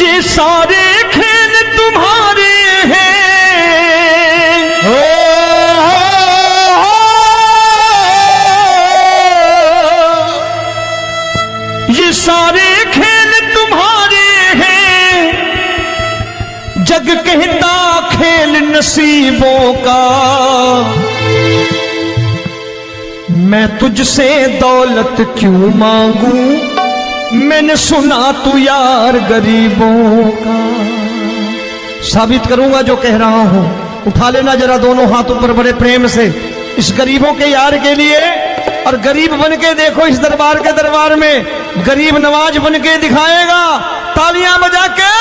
ये सारे खेल तुम्हारे हैं, ये सारे खेल तुम्हारे हैं, जग कहता खेल नसीबों का। मैं तुझसे दौलत क्यों मांगू, मैंने सुना तू यार गरीबों का। साबित करूंगा जो कह रहा हूं। उठा लेना जरा दोनों हाथ ऊपर बड़े प्रेम से इस गरीबों के यार के लिए। और गरीब बन के देखो इस दरबार के दरबार में गरीब नवाज बन के दिखाएगा, तालियां बजा के।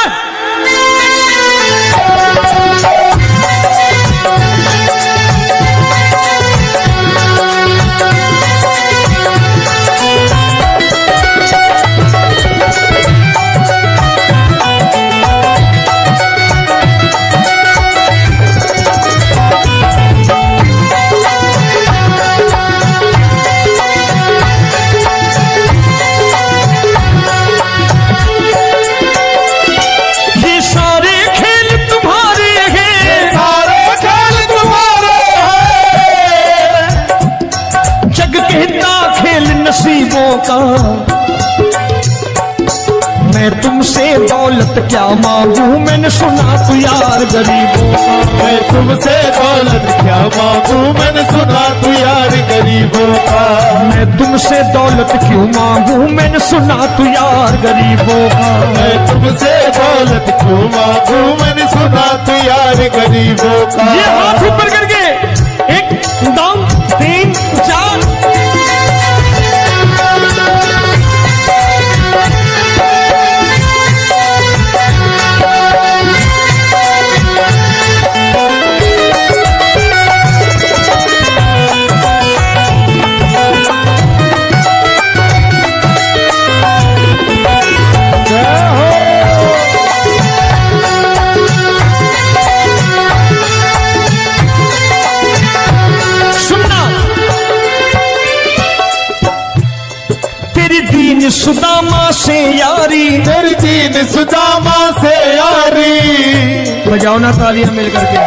नसीबों का मैं तुमसे दौलत क्या मांगू, मैंने सुना तू यार गरीबों का। मैं तुमसे दौलत क्या मांगू, मैंने सुना तू यार गरीबों का। मैं तुमसे दौलत क्यों मांगू, मैंने सुना तू यार गरीबों का। मैं तुमसे दौलत क्यों मांगू, मैंने सुना तू यार गरीबों का। ये हाथ ऊपर करके 1 2 3 4। सुदामा से यारी, तेरी दीन सुदामा से यारी। बजाओ ना तालियां मिल करके।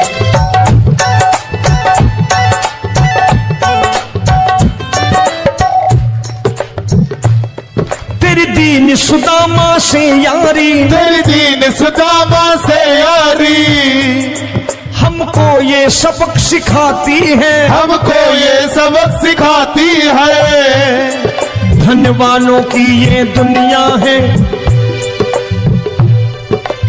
तेरी दीन सुदामा से यारी, तेरी दीन सुदामा से यारी। हमको ये सबक सिखाती है, हमको ये सबक सिखाती है। धनवानों की ये दुनिया है,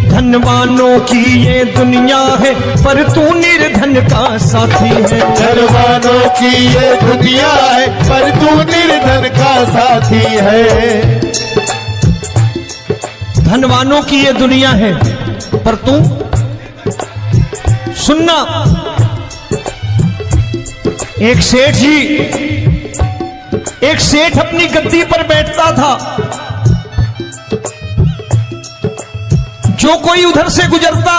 धनवानों की ये दुनिया है, पर तू निर्धन का साथी है। धनवानों की ये दुनिया है, पर तू निर्धन का साथी है। धनवानों की ये दुनिया है, पर तू सुनना। एक सेठ जी, एक सेठ अपनी गद्दी पर बैठता था। जो कोई उधर से गुजरता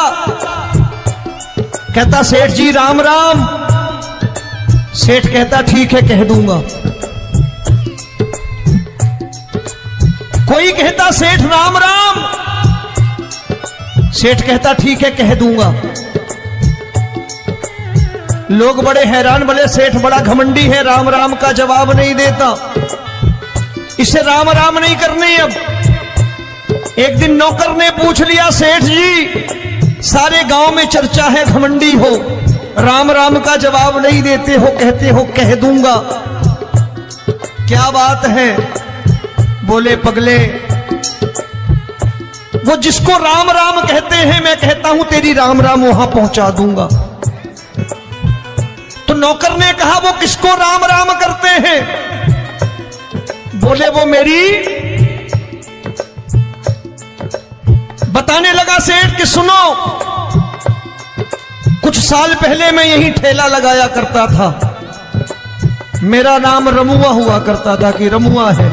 कहता सेठ जी राम राम। सेठ कहता ठीक है कह दूंगा। कोई कहता सेठ राम राम। सेठ कहता ठीक है कह दूंगा। लोग बड़े हैरान, बोले सेठ बड़ा घमंडी है, राम राम का जवाब नहीं देता, इसे राम राम नहीं करनी। अब एक दिन नौकर ने पूछ लिया सेठ जी सारे गांव में चर्चा है घमंडी हो, राम राम का जवाब नहीं देते हो, कहते हो कह दूंगा, क्या बात है? बोले पगले वो जिसको राम राम कहते हैं मैं कहता हूं तेरी राम राम वहां पहुंचा दूंगा। तो नौकर ने कहा वो किसको राम राम करते हैं? बोले वो मेरी। बताने लगा सेठ कि सुनो, कुछ साल पहले मैं यही ठेला लगाया करता था, मेरा नाम रमुआ हुआ करता था कि रमुआ है।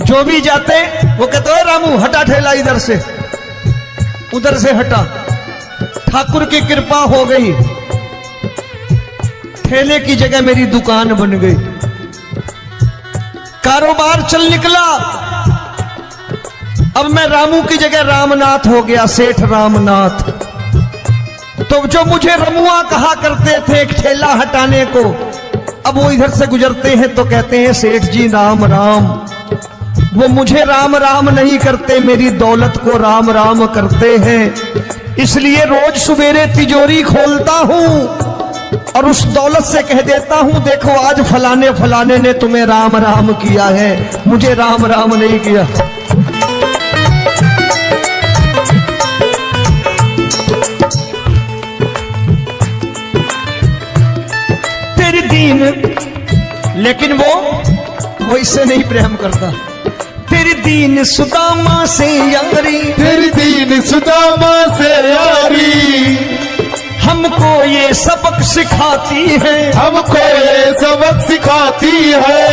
जो भी जाते वो कहते हैं रामू हटा ठेला इधर से, उधर से हटा। ठाकुर की कृपा हो गई, ठेले की जगह मेरी दुकान बन गई, कारोबार चल निकला। अब मैं रामू की जगह रामनाथ हो गया, सेठ रामनाथ। तो जो मुझे रमुआ कहा करते थे एक ठेला हटाने को, अब वो इधर से गुजरते हैं तो कहते हैं सेठ जी राम राम। वो मुझे राम राम नहीं करते, मेरी दौलत को राम राम करते हैं। इसलिए रोज सवेरे तिजोरी खोलता हूं और उस दौलत से कह देता हूं, देखो आज फलाने फलाने ने तुम्हें राम राम किया है, मुझे राम राम नहीं किया। तेरी दीन, लेकिन वो इससे नहीं प्रेम करता। तेरी दीन सुदामा से यारी, तेरी दीन सुदामा से यारी, हमको ये सबक सिखाती है, हमको ये सबक सिखाती है।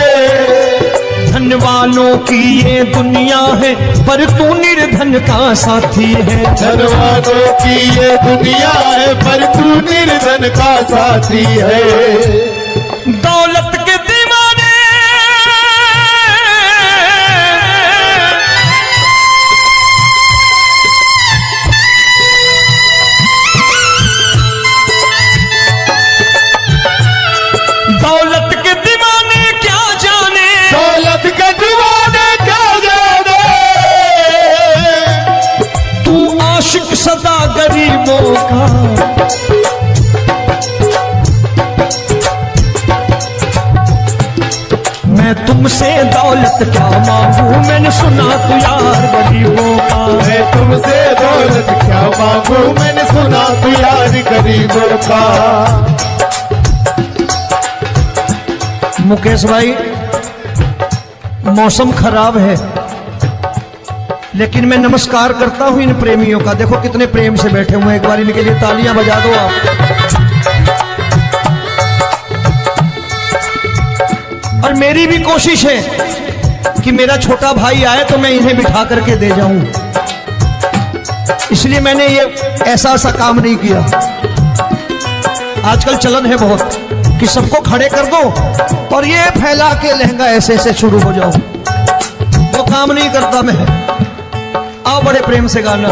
धन वालों की ये दुनिया है, पर तू निर्धन का साथी है। धन वालों की ये दुनिया है, पर तू निर्धन का साथी है। दौलत के दीवाने दौलत के दीवाने क्या जाने, दौलत के दीवाने क्या जाने, तू आशिक सदा गरीबों का। मैं तुमसे दौलत क्या मांगू, मैंने सुना तू यार गरीबों का। मैं तुमसे दौलत क्या मांगू, मैंने सुना तू यार गरीबों का। मुकेश भाई, मौसम खराब है, लेकिन मैं नमस्कार करता हूं इन प्रेमियों का। देखो कितने प्रेम से बैठे हुए हैं, एक बार इनके लिए तालियां बजा दो आप। और मेरी भी कोशिश है कि मेरा छोटा भाई आए तो मैं इन्हें बिठा करके दे जाऊं, इसलिए मैंने ये ऐसा काम नहीं किया। आजकल चलन है बहुत कि सबको खड़े कर दो और ये फैला के लहंगा ऐसे ऐसे शुरू हो जाओ, वो काम नहीं करता मैं। आओ बड़े प्रेम से गाना।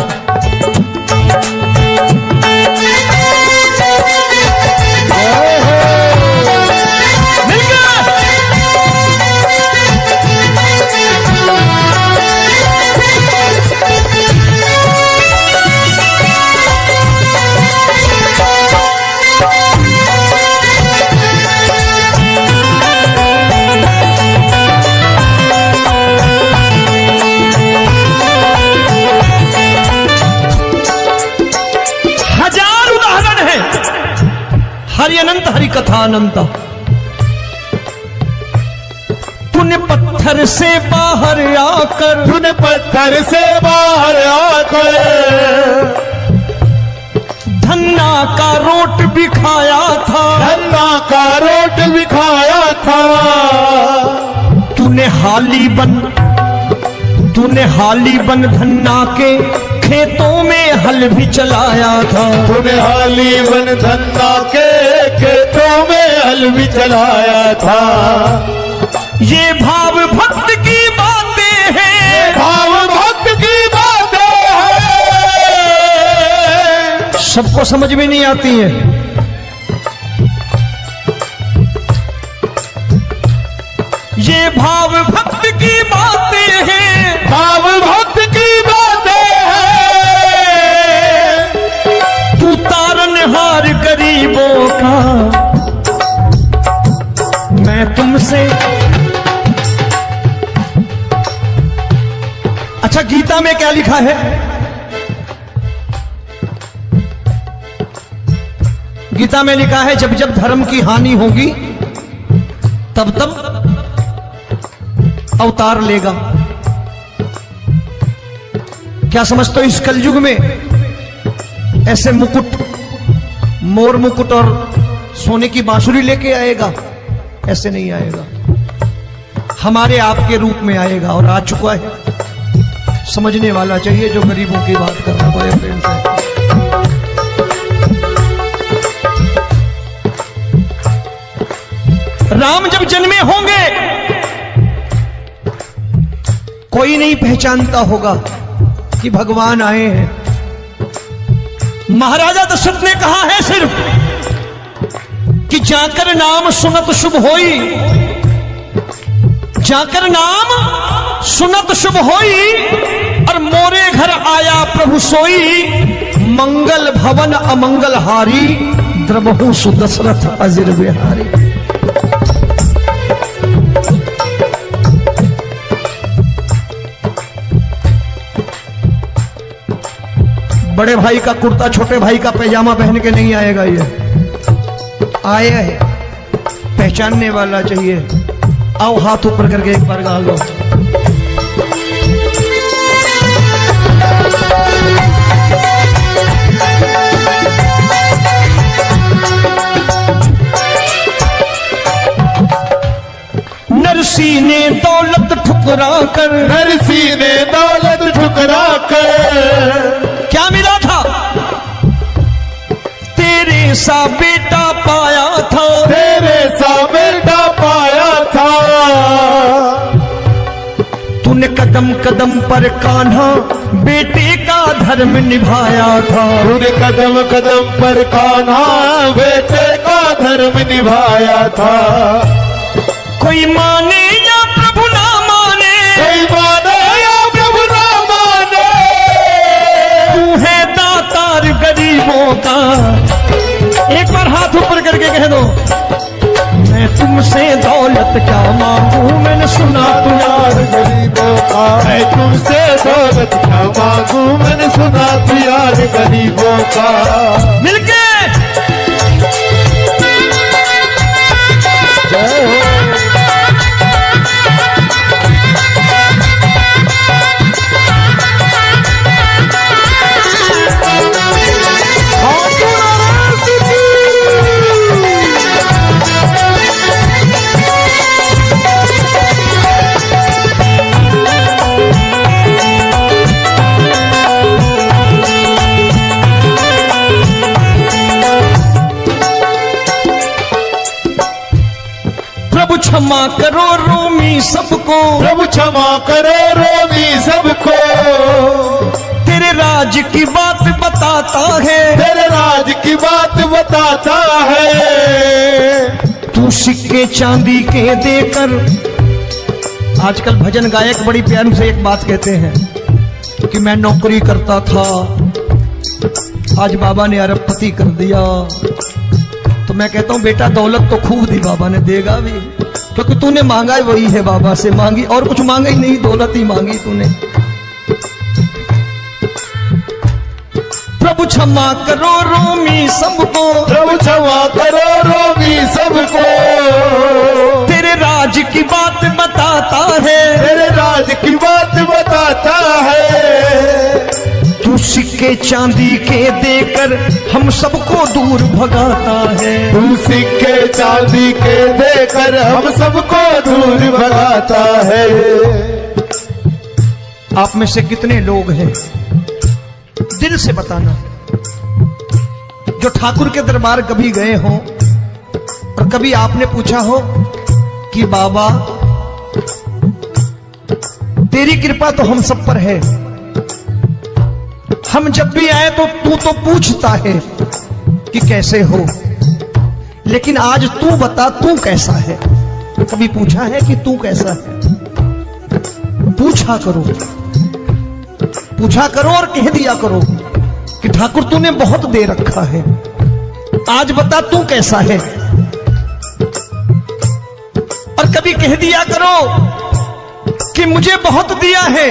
हरि अनंत हरि कथा अनंत। तूने पत्थर से बाहर आकर, तूने पत्थर से बाहर आकर धन्ना का रोट भी खाया था, धन्ना का रोट भी खाया था। तूने हाली बन धन्ना के खेतों में हल भी चलाया था। तूने हाली बन धन्ना के खेतों में हल भी चलाया था। ये भाव भक्त की बातें हैं, भाव भक्त की बातें हैं, सबको समझ में नहीं आती है। ये भाव भक्त की बातें हैं, भाव भक्त की बातें हैं। तू तारनहार गरीबों का, मैं तुमसे। अच्छा, गीता में क्या लिखा है? गीता में लिखा है जब जब धर्म की हानि होगी तब तब अवतार लेगा। क्या समझते हो, इस कलयुग में ऐसे मुकुट, मोर मुकुट और सोने की बांसुरी लेके आएगा? ऐसे नहीं आएगा, हमारे आपके रूप में आएगा और आ चुका है। समझने वाला चाहिए जो गरीबों की बात कर रहा है बड़े प्रेम से। राम जब जन्मे होंगे कोई नहीं पहचानता होगा, कि भगवान आए हैं। महाराजा दशरथ ने कहा है सिर्फ कि जाकर नाम सुनत शुभ होई, जाकर नाम सुनत शुभ होई, और मोरे घर आया प्रभु सोई, मंगल भवन अमंगल हारी, द्रबहु सुदशरथ अजिर बिहारी। बड़े भाई का कुर्ता छोटे भाई का पैजामा पहन के नहीं आएगा, ये आया है पहचानने वाला चाहिए। आओ हाथ ऊपर करके एक बार गा लो। नरसी ने दौलत ठुकरा कर, नरसी ने दौलत ठुकरा कर, क्या मिला था? तेरे सा बेटा पाया था, तेरे सा बेटा पाया था। तूने कदम कदम पर कान्हा बेटे का धर्म निभाया था, तूने कदम कदम पर कान्हा बेटे का धर्म निभाया था। कोई माने या प्रभु ना माने, कोई माने या प्रभु ना माने, तू है दातार गरीबों का। एक बार हाथ ऊपर करके कह दो, मैं तुमसे दौलत क्या मांगू, मैंने सुना तू यार गरीबों का। मैं तुमसे दौलत क्या मांगू, मैंने सुना तू यार गरीबों का। मिलके क्षमा करो रोमी सबको, प्रभु क्षमा करो रोमी सबको। तेरे राज की बात बताता है, तेरे राज की बात बताता है। तू सिक्के चांदी के देकर, आजकल भजन गायक बड़ी प्यार से एक बात कहते हैं कि मैं नौकरी करता था, आज बाबा ने अरबपति कर दिया। तो मैं कहता हूं बेटा दौलत तो खूब दी बाबा ने, देगा भी, क्योंकि तूने मांगा वही है बाबा से, मांगी और कुछ मांगा ही नहीं, दौलत ही मांगी तूने। प्रभु क्षमा करो रोमी सबको, प्रभु क्षमा करो रोमी सबको। तेरे राज की बात बताता है, तेरे राज की बात बताता है। तू सिक्के चांदी के देकर हम सबको दूर भगाता है, तू सिक्के चांदी के देकर हम सबको दूर भगाता है। आप में से कितने लोग हैं, दिल से बताना, जो ठाकुर के दरबार कभी गए हो और कभी आपने पूछा हो कि बाबा तेरी कृपा तो हम सब पर है, हम जब भी आए तो तू तो पूछता है कि कैसे हो, लेकिन आज तू बता तू कैसा है। कभी पूछा है कि तू कैसा है? पूछा करो, पूछा करो और कह दिया करो कि ठाकुर तूने बहुत दे रखा है, आज बता तू कैसा है। और कभी कह दिया करो कि मुझे बहुत दिया है,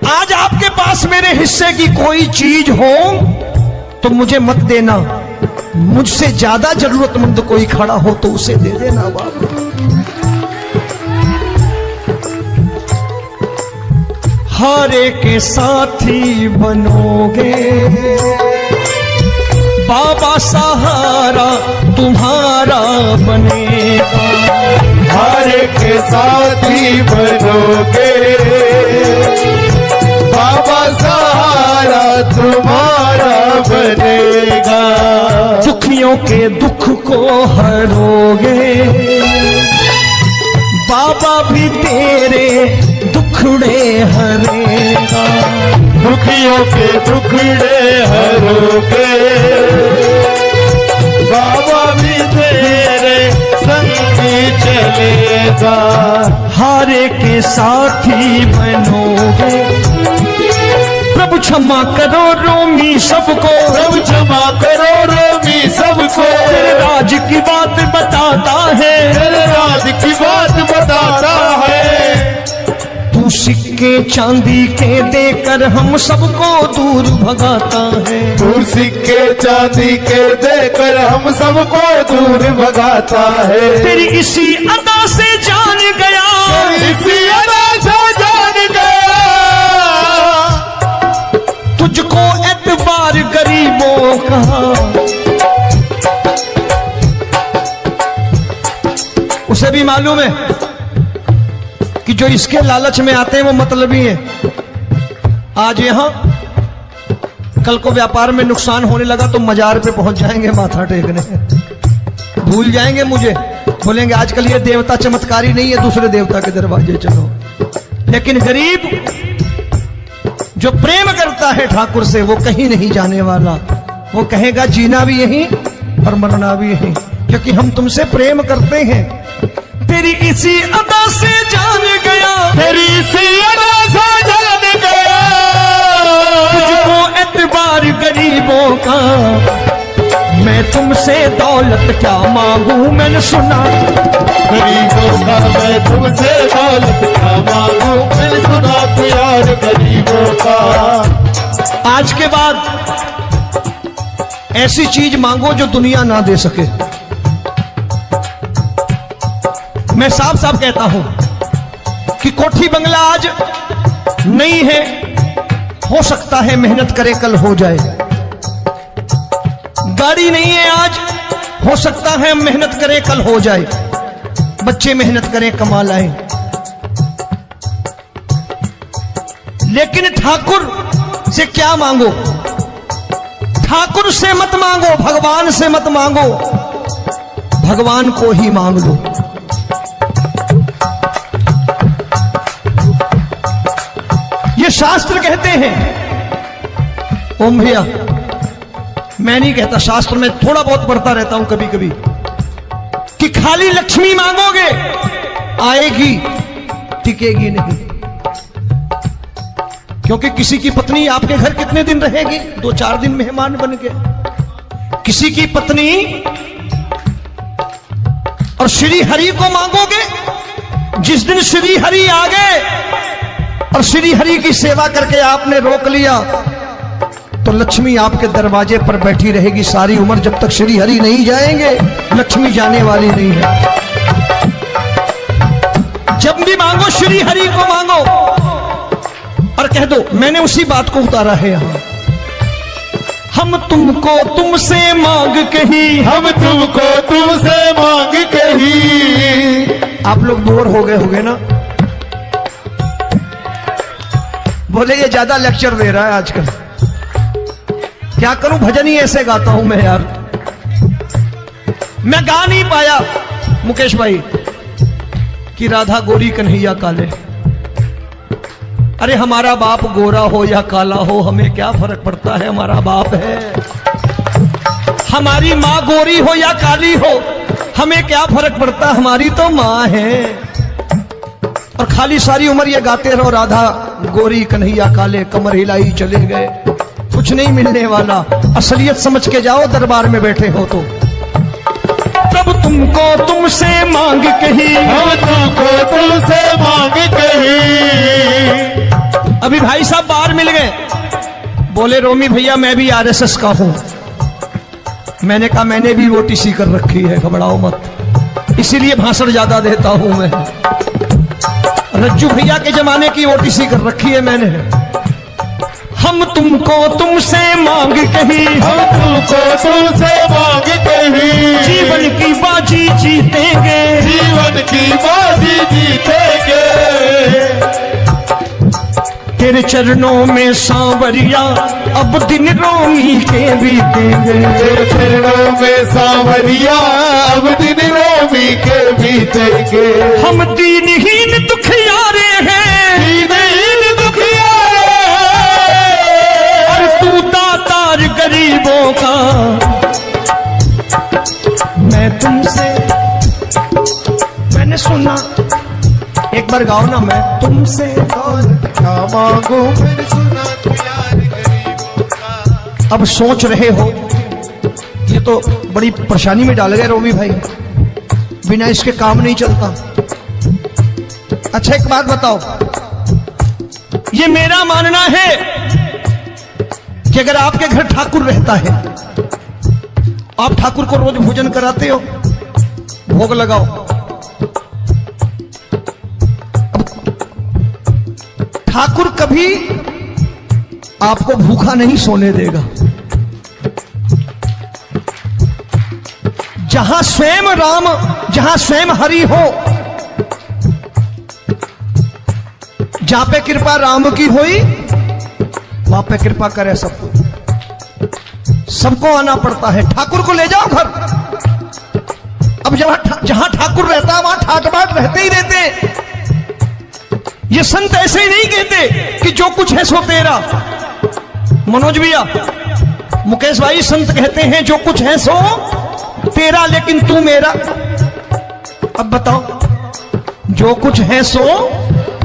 आज आपके पास मेरे हिस्से की कोई चीज हो तो मुझे मत देना, मुझसे ज्यादा जरूरतमंद कोई खड़ा हो तो उसे दे देना बाबा। हारे के साथी बनोगे बाबा, सहारा तुम्हारा बनेगा। हारे के साथी बनोगे बाबा, सहारा तुम्हारा बनेगा। दुखियों के दुख को हरोगे बाबा, भी तेरे दुखड़े हरेगा। दुखियों के टुकड़े हरोगे, बाबा भी तेरे संगी चलेगा। हारे के साथी बनोगे, प्रभु क्षमा करो रोमी सबको, प्रभु क्षमा करो रोमी सबको। तेरे राज की बात बताता है, तेरे राज की बात बताता है। तू सिक्के चांदी के देकर हम सबको दूर भगाता है। तू सिक्के चांदी के देकर हम सबको दूर भगाता है। तेरी इसी अदा से जान गया, इसी अदा से जान गया, तुझको एतबार गरीबों का। उसे भी मालूम है कि जो इसके लालच में आते हैं वो मतलबी हैं। आज यहां कल को व्यापार में नुकसान होने लगा तो मजार पे पहुंच जाएंगे माथा टेकने, भूल जाएंगे मुझे, बोलेंगे आजकल ये देवता चमत्कारी नहीं है, दूसरे देवता के दरवाजे चलो। लेकिन गरीब जो प्रेम करता है ठाकुर से वो कहीं नहीं जाने वाला, वो कहेगा जीना भी यहीं और मरना भी यहीं, क्योंकि हम तुमसे प्रेम करते हैं। तेरी इसी अदा से जान गया, तेरी इसी अदा से जान गया, तुझको एतबार गरीबों का। मैं तुमसे दौलत क्या मांगू, मैंने सुना गरीबों का। मैं तुमसे दौलत क्या मांगू, मैंने सुना प्यार गरीबों का। आज के बाद ऐसी चीज मांगो जो दुनिया ना दे सके। मैं साफ साफ कहता हूं कि कोठी बंगला आज नहीं है, हो सकता है मेहनत करे कल हो जाए। गाड़ी नहीं है आज, हो सकता है मेहनत करें कल हो जाए। बच्चे मेहनत करें कमा लाएं, लेकिन ठाकुर से क्या मांगो? ठाकुर से मत मांगो, भगवान से मत मांगो, भगवान को ही मांग लो। ये शास्त्र कहते हैं। ओम भैया, मैं नहीं कहता, शास्त्र में थोड़ा बहुत पढ़ता रहता हूं कभी कभी, कि खाली लक्ष्मी मांगोगे आएगी, टिकेगी नहीं। क्योंकि किसी की पत्नी आपके घर कितने दिन रहेगी? 2-4 दिन मेहमान बन के। किसी की पत्नी और श्री हरि को मांगोगे, जिस दिन श्री हरि आ गए और श्री हरि की सेवा करके आपने रोक लिया तो लक्ष्मी आपके दरवाजे पर बैठी रहेगी सारी उम्र, जब तक श्री हरि नहीं जाएंगे लक्ष्मी जाने वाली नहीं है। जब भी मांगो श्री हरि को मांगो और कह दो मैंने उसी बात को उतारा है यहां। हम तुमको तुमसे मांग कही, हम तुमको तुमसे मांग कही। आप लोग बोर हो गए होंगे ना, बोले ये ज्यादा लेक्चर दे रहा है आजकल। क्या करूं, भजन ही ऐसे गाता हूं मैं यार। मैं गा नहीं पाया मुकेश भाई कि राधा गोरी कन्हैया काले। अरे हमारा बाप गोरा हो या काला हो हमें क्या फर्क पड़ता है, हमारा बाप है। हमारी माँ गोरी हो या काली हो हमें क्या फर्क पड़ता, हमारी तो माँ है। और खाली सारी उम्र ये गाते रहो राधा गोरी कन्हैया काले, कमर हिलाई चले गए, कुछ नहीं मिलने वाला। असलियत समझ के जाओ, दरबार में बैठे हो तो। तब तुमको तुमसे मांग कही, हम तुमको तुमसे मांग कही। अभी भाई साहब बाहर मिल गए, बोले रोमी भैया मैं भी आरएसएस का हूं। मैंने कहा मैंने भी ओटीसी कर रखी है, घबराओ मत, इसीलिए भाषण ज्यादा देता हूं मैं। रज्जू भैया के जमाने की ओटीसी कर रखी है मैंने। हम तुमको तुमसे मांग कही, हम तुमको तुमसे मांग कही। जीवन की बाजी जीतेंगे, जीवन की बाजी जीतेंगे। तेरे चरणों में सांवरिया अब दिन रोमी के बीतेंगे। तेरे चरणों में सांवरिया अब दिन रोमी के बीतेंगे। हम दीनहीन दुखियारे हैं, दीनहीन दुखियारे हैं। एक बार गाओ ना, मैं तुमसे दौलत क्या मांगू, मैंने सुना तू यार गरीबों का। अब सोच रहे हो ये तो बड़ी परेशानी में डाल गए रोमी भाई, बिना इसके काम नहीं चलता। अच्छा एक बात बताओ, ये मेरा मानना है कि अगर आपके घर ठाकुर रहता है, आप ठाकुर को रोज भोजन कराते हो, भोग लगाओ, अब ठाकुर कभी आपको भूखा नहीं सोने देगा। जहां स्वयं राम, जहां स्वयं हरि हो, जहां पे कृपा राम की हुई, वहां पे कृपा करे सबको, सबको आना पड़ता है। ठाकुर को ले जाओ घर। अब जहां ठाकुर रहता है वहां ठाट बाट रहते ही रहते। ये संत ऐसे ही नहीं कहते कि जो कुछ है सो तेरा। मनोज भैया, मुकेश भाई, संत कहते हैं जो कुछ है सो तेरा, लेकिन तू मेरा। अब बताओ, जो कुछ है सो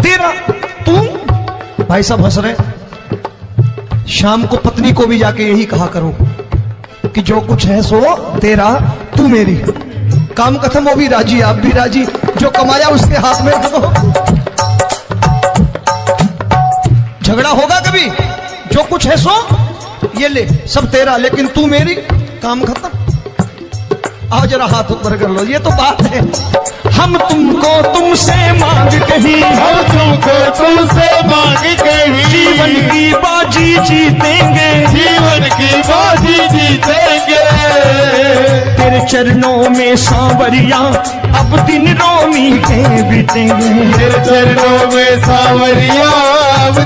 तेरा, तू। भाई साहब हंस रहे। शाम को पत्नी को भी जाके यही कहा करो कि जो कुछ है सो तेरा, तू मेरी। काम खत्म, वो भी राजी, आप भी राजी, जो कमाया उसके हाथ में रख दो। झगड़ा होगा कभी? जो कुछ है सो ये ले, सब तेरा, लेकिन तू मेरी। काम खत्म। आओ जरा हाथ ऊपर कर लो, ये तो बात है। हम तुमको तुमसे मांग कहीं, हम तुमको तुमसे मांग कहीं, जीवन की बाजी जीतेंगे, जीवन की बाजी जीतेंगे। तेरे चरणों में सांवरिया अब दिन रोमी के बीतेंगे, तेरे चरणों में सांवरिया अब